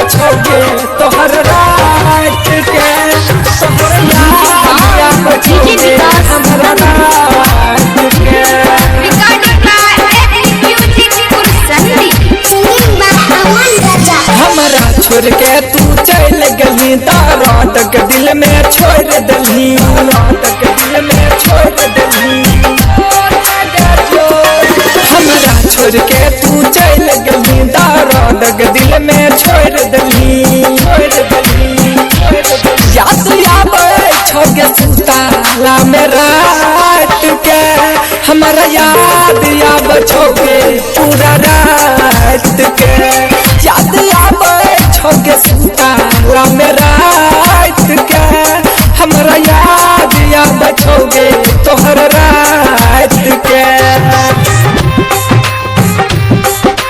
बचोगे तोहर रात के, तोहर याद बचोगे हमरा रात के। हमरा छोड़ के तू चल गली, दर्द के दिल में छोड़ दली, दर्द के दिल में छोड़ दली। हमरा छोड़ के तू चल गली, दर्द के दिल में छोड़ दली, छोड़ दली। याद आवे छोगे सुताला में रात के, हमरा याद आवे छोगे पूरा रात के। याद आवे छोगे सुताला में रात के, हमरा याद आवे छोगे तोहर रात के।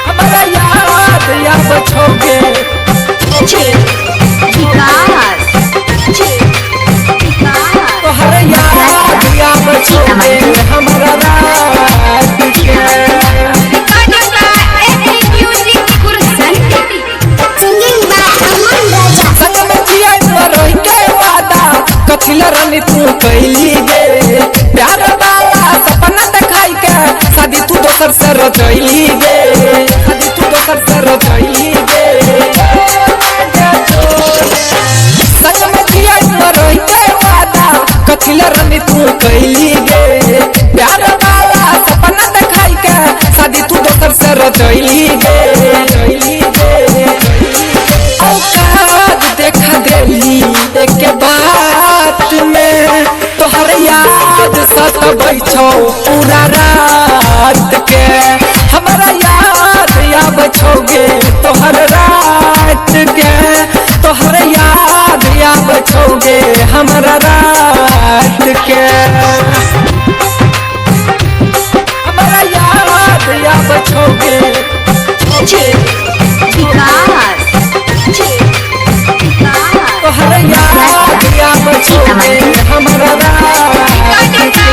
हमरा याद आवे छोगे तोहर याद आवे छोगे हमरा रात के। कथिला रानी तू कैली गे, प्यार वाला सपना देखाई के शादी तू दोसर से रचैली गे, शादी तू दोसर से रचैली गे। संग में जिया रही के वादा, कथिला रानी तू कैली गे, प्यार वाला सपना देखाई के शादी तू दोसर से रचैली गे, रचैली गे। औकात देखा देली एक बात में, तोहर याद सतबै छौ पूरा रात के। हमरा याद आबै छौगे तोहर रात के, तोहर याद आबै छौगे हमरा रात के। हमरा याद आबै छौगे तोहर याद आबै छौगे हमरा रात के।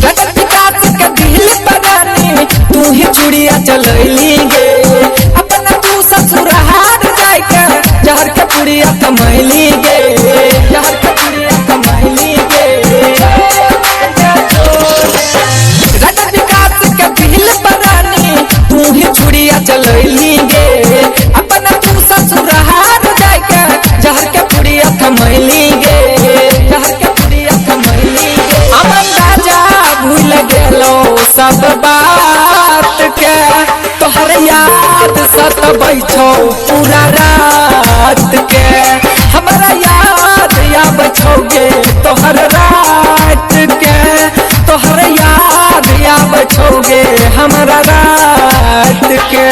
जगत विकास के दिल बगानी तू ही चूड़िया चलैली गे, अपना तू ससुराल जाय के जहर के पुड़िया कमैली गे, जहर के पुड़िया कमैली गे। जगत विकास के दिल बगानी तू ही चूड़िया चलैली गे, अपना तू ससुराल जाय के जहर के पुड़िया कमैली गे, जहर के पुड़िया कमैली गे। अमन राजा भूल गेलो सब बात के, तोहर याद सतबै छौ पूरा रात के। हमरा याद आबै छौगे तोहर रात के, तोहर याद आबै छौगे हमरा रात के।